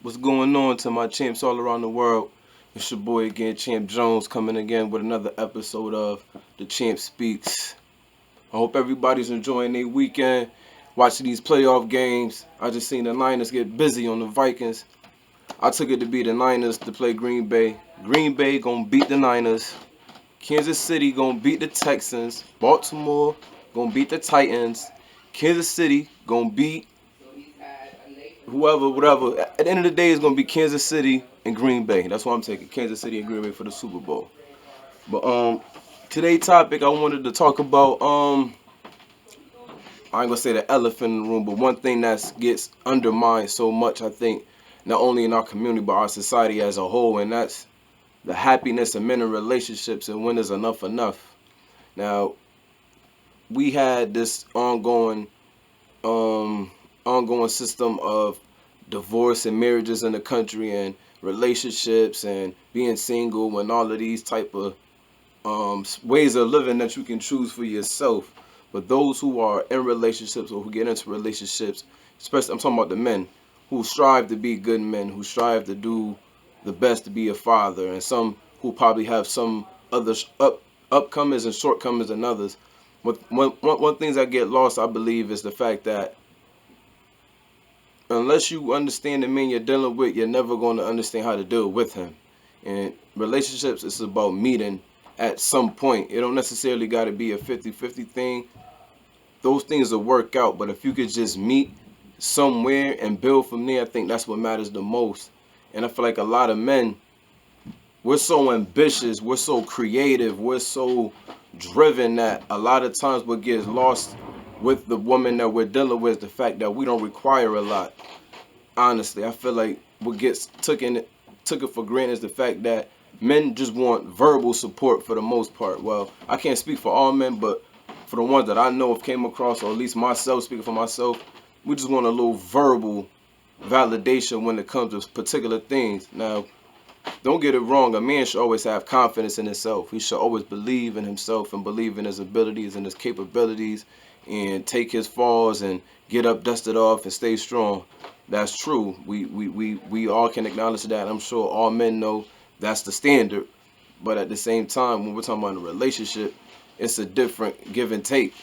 What's going on to my champs all around the world? It's your boy again, Champ Jones, coming again with another episode of The Champ Speaks. I hope everybody's enjoying their weekend, watching these playoff games. I just seen the Niners get busy on the Vikings. I took it to be the Niners to play Green Bay. Green Bay gonna beat the Niners. Kansas City gonna beat the Texans. Baltimore gonna beat the Titans. Kansas City gonna beat whoever, whatever. At the end of the day, it's gonna be Kansas City and Green Bay. That's why I'm taking Kansas City and Green Bay for the Super Bowl. But today's topic I wanted to talk about I ain't gonna say the elephant in the room, but one thing that gets undermined so much, I think, not only in our community but our society as a whole, and that's the happiness of men in relationships and when is enough enough. Now, we had this ongoing system of divorce and marriages in the country and relationships and being single and all of these type of ways of living that you can choose for yourself. But those who are in relationships or who get into relationships, especially I'm talking about the men who strive to be good men, who strive to do the best to be a father, and some who probably have some other upcomings and shortcomings than others. One things that get lost, I believe, is the fact that unless you understand the man you're dealing with, you're never going to understand how to deal with him. And relationships is about meeting at some point. It don't necessarily got to be a 50-50 thing. Those things will work out, but if you could just meet somewhere and build from there, I think that's what matters the most. And I feel like a lot of men, we're so ambitious, we're so creative, we're so driven that a lot of times what gets lost with the woman that we're dealing with is the fact that we don't require a lot. Honestly, I feel like what gets took it for granted is the fact that men just want verbal support for the most part. Well, I can't speak for all men, but for the ones that I know have came across, or at least myself, speaking for myself, we just want a little verbal validation when it comes to particular things. Now, don't get it wrong, a man should always have confidence in himself. He should always believe in himself and believe in his abilities and his capabilities and take his falls and get up, dust it off, and stay strong. That's true. We all can acknowledge that. I'm sure all men know that's the standard. But at the same time, when we're talking about a relationship, it's a different give and take.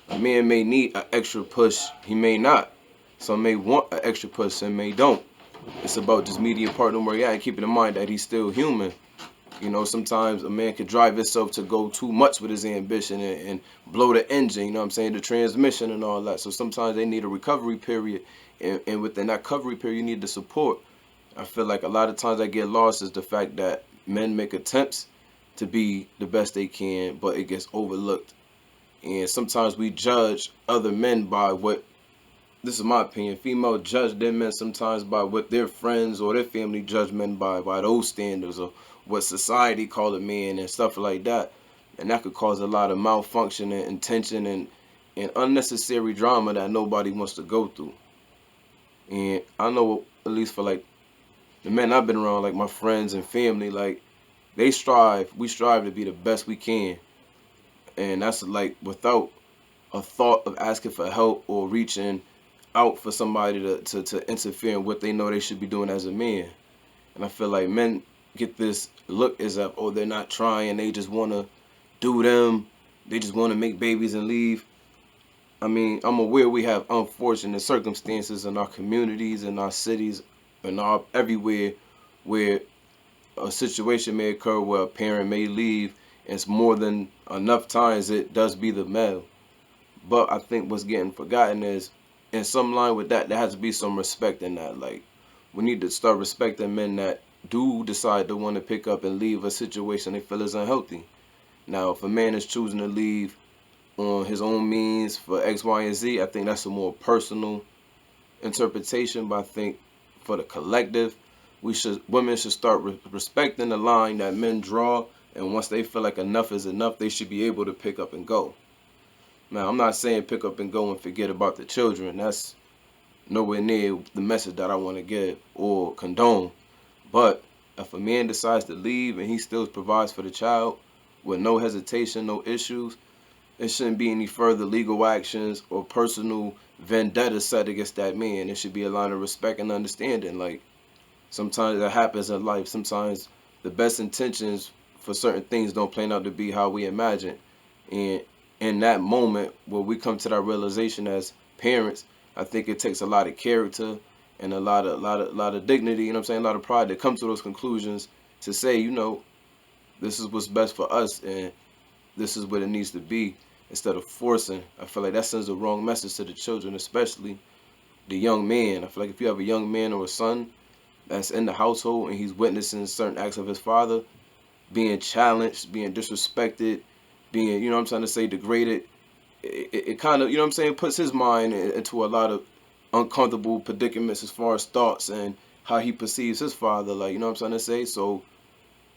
A man may need an extra push. He may not. Some may want an extra push, some may don't. It's about just meeting your partner where you're at and keeping in mind that he's still human. You know, sometimes a man can drive himself to go too much with his ambition and blow the engine, you know what I'm saying, the transmission and all that. So sometimes they need a recovery period. And within that recovery period, you need the support. I feel like a lot of times that get lost is the fact that men make attempts to be the best they can, but it gets overlooked. And sometimes we judge other men by what, this is my opinion, female judge their men sometimes by what their friends or their family judge men by those standards or what society call a man and stuff like that. And that could cause a lot of malfunction and tension and unnecessary drama that nobody wants to go through. And I know, at least for like the men I've been around, like my friends and family, like we strive to be the best we can. And that's like without a thought of asking for help or reaching out for somebody to interfere in what they know they should be doing as a man. And I feel like men get this look as if, oh, they're not trying, they just want to do them, they just want to make babies and leave. I mean, I'm aware we have unfortunate circumstances in our communities, in our cities, and our everywhere where a situation may occur where a parent may leave, and it's more than enough times it does be the male. But I think what's getting forgotten is, in some line with that, there has to be some respect in that. Like, we need to start respecting men that do decide to want to pick up and leave a situation they feel is unhealthy. Now, if a man is choosing to leave on his own means for X, Y, and Z, I think that's a more personal interpretation. But I think for the collective, women should start respecting the line that men draw, and once they feel like enough is enough, they should be able to pick up and go. Now, I'm not saying pick up and go and forget about the children. That's nowhere near the message that I want to give or condone. But if a man decides to leave and he still provides for the child with no hesitation, no issues, there shouldn't be any further legal actions or personal vendetta set against that man. It should be a line of respect and understanding. Like, Sometimes that happens in life. Sometimes the best intentions for certain things don't plan out to be how we imagine. And in that moment where we come to that realization as parents, I think it takes a lot of character and a lot of dignity, you know what I'm saying, a lot of pride to come to those conclusions to say, this is what's best for us and this is what it needs to be instead of forcing. I feel like that sends the wrong message to the children, especially the young man. I feel like if you have a young man or a son that's in the household and he's witnessing certain acts of his father being challenged, being disrespected, being, you know what I'm trying to say, degraded, it kind of, you know what I'm saying, puts his mind into a lot of uncomfortable predicaments as far as thoughts and how he perceives his father, like, you know what I'm trying to say. So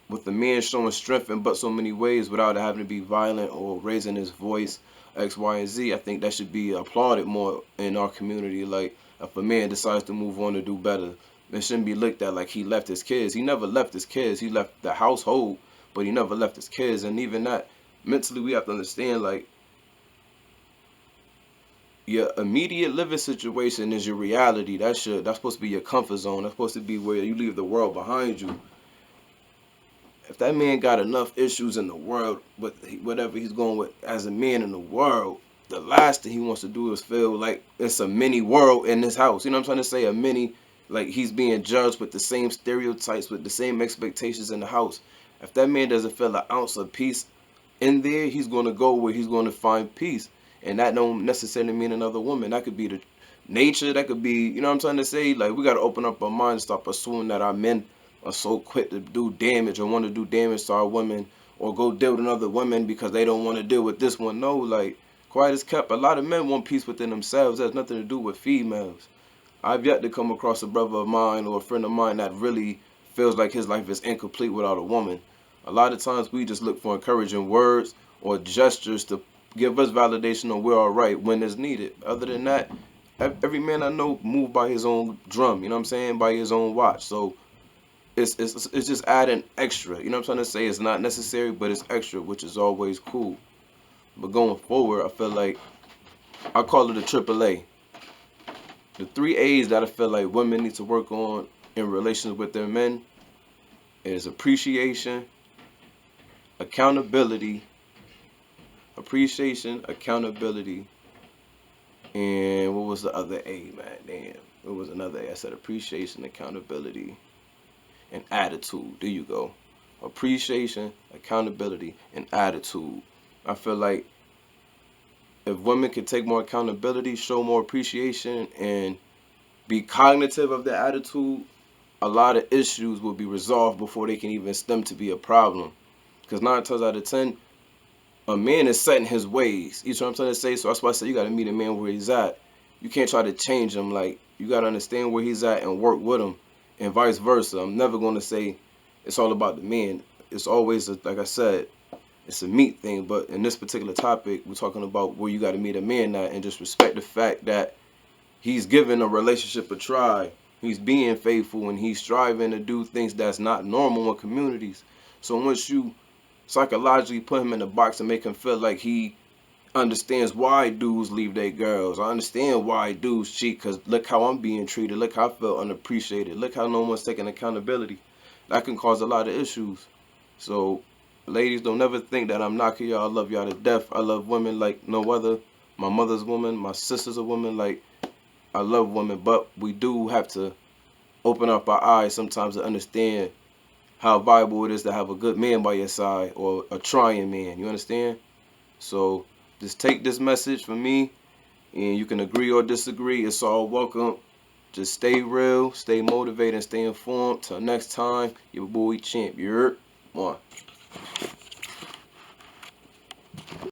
with the man showing strength in but so many ways without having to be violent or raising his voice, X, Y, and Z, I think that should be applauded more in our community. Like, if a man decides to move on to do better, it shouldn't be looked at like he left his kids. He never left his kids. He left the household, but he never left his kids. And even that, mentally, we have to understand, like, your immediate living situation is your reality. That's supposed to be your comfort zone. That's supposed to be where you leave the world behind you. If that man got enough issues in the world with whatever he's going with as a man in the world, the last thing he wants to do is feel like it's a mini world in his house. You know what I'm trying to say? A mini, like he's being judged with the same stereotypes, with the same expectations in the house. If that man doesn't feel an ounce of peace in there, he's going to go where he's going to find peace. And that don't necessarily mean another woman. That could be the nature. That could be, you know what I'm trying to say? Like, we got to open up our mind and stop assuming that our men are so quick to do damage or want to do damage to our women or go deal with another woman because they don't want to deal with this one. No, like, quiet as kept. A lot of men want peace within themselves. That has nothing to do with females. I've yet to come across a brother of mine or a friend of mine that really feels like his life is incomplete without a woman. A lot of times we just look for encouraging words or gestures to give us validation on we're all right when it's needed. Other than that, every man I know move by his own drum, you know what I'm saying, by his own watch. So it's just adding extra. You know what I'm trying to say? It's not necessary, but it's extra, which is always cool. But going forward, I feel like I call it a triple A. The 3 A's that I feel like women need to work on in relations with their men is appreciation, accountability, and what was the other A, man? Damn. It was another A. I said appreciation, accountability, and attitude. There you go. Appreciation, accountability, and attitude. I feel like if women could take more accountability, show more appreciation, and be cognitive of their attitude, a lot of issues will be resolved before they can even stem to be a problem. Because 9 times out of 10, a man is set in his ways. You know what I'm trying to say? So that's why I say you got to meet a man where he's at. You can't try to change him. Like, you got to understand where he's at and work with him, and vice versa. I'm never going to say it's all about the man. It's always, like I said, it's a meat thing. But in this particular topic, we're talking about where you got to meet a man at and just respect the fact that he's giving a relationship a try. He's being faithful and he's striving to do things that's not normal in communities. So once you psychologically put him in a box and make him feel like he understands why dudes leave their girls. I understand why dudes cheat because look how I'm being treated. Look how I feel unappreciated. Look how no one's taking accountability. That can cause a lot of issues. So, ladies, don't ever think that I'm knocking y'all. I love y'all to death. I love women like no other. My mother's a woman. My sister's a woman. Like, I love women. But we do have to open up our eyes sometimes to understand how valuable it is to have a good man by your side or a trying man. You understand? So just take this message from me, and you can agree or disagree. It's all welcome. Just stay real, stay motivated, and stay informed. Till next time, your boy Champ. You're one.